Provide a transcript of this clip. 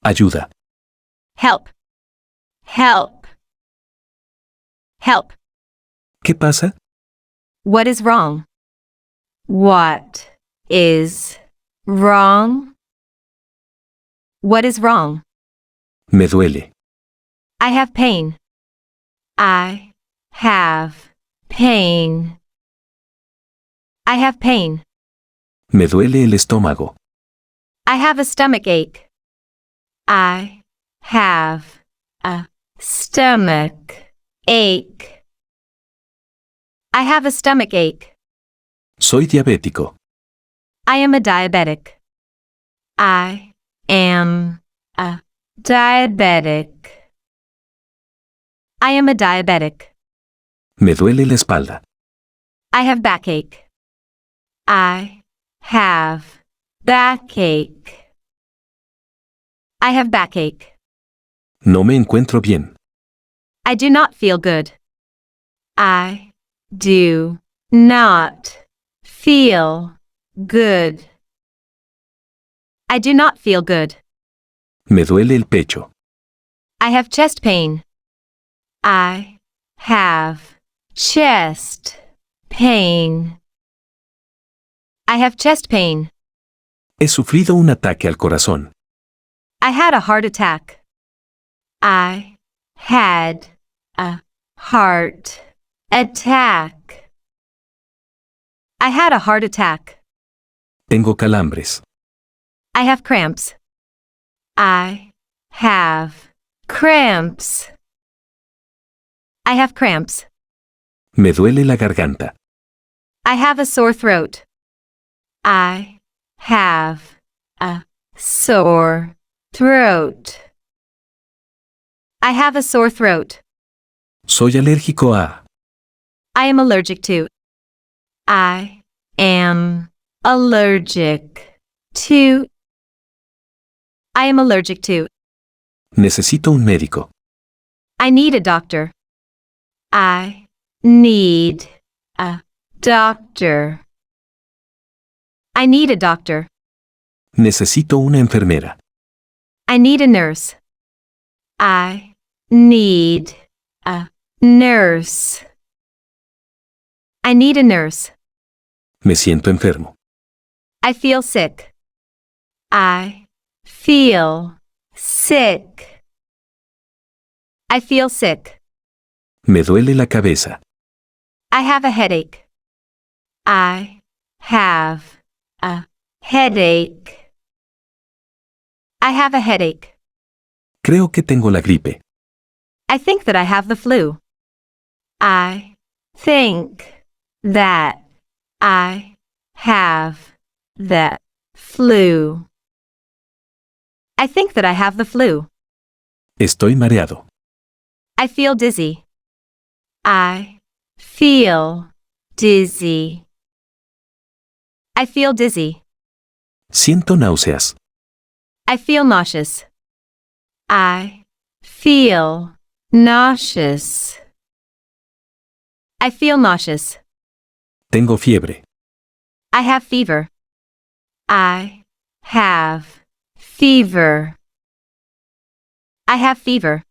Ayuda. Help. Help. Help. ¿Qué pasa? What is wrong? What is wrong? What is wrong? Me duele. I have pain. I have pain. I have pain. Me duele el estómago. I have a stomach ache. I have a stomach ache. I have a stomach ache. Soy diabético. I am a diabetic. I am a diabetic. I am a diabetic. Me duele la espalda. I have backache. I have backache. I have backache. No me encuentro bien. I do not feel good. I do not feel good. I do not feel good. Me duele el pecho. I have chest pain. I have chest pain. I have chest pain. He sufrido un ataque al corazón. I had a heart attack. I had a heart attack. I had a heart attack. Tengo calambres. I have cramps. I have cramps. I have cramps. Me duele la garganta. I have a sore throat. I have a sore throat. I have a sore throat. Soy alérgico a. I am allergic to. I am allergic to. I am allergic to. Necesito un médico. I need a doctor. I need a doctor. I need a doctor. Necesito una enfermera. I need a nurse. I need a nurse. I need a nurse. Me siento enfermo. I feel sick. I feel sick. I feel sick. Me duele la cabeza. I have a headache. I have a headache. I have a headache. Creo que tengo la gripe. I think that I have the flu. I think that I have the flu. I think that I have the flu. Estoy mareado. I feel dizzy. I feel dizzy. I feel dizzy. Siento náuseas. I feel nauseous. I feel nauseous. I feel nauseous. Tengo fiebre. I have fever. I have fever. I have fever.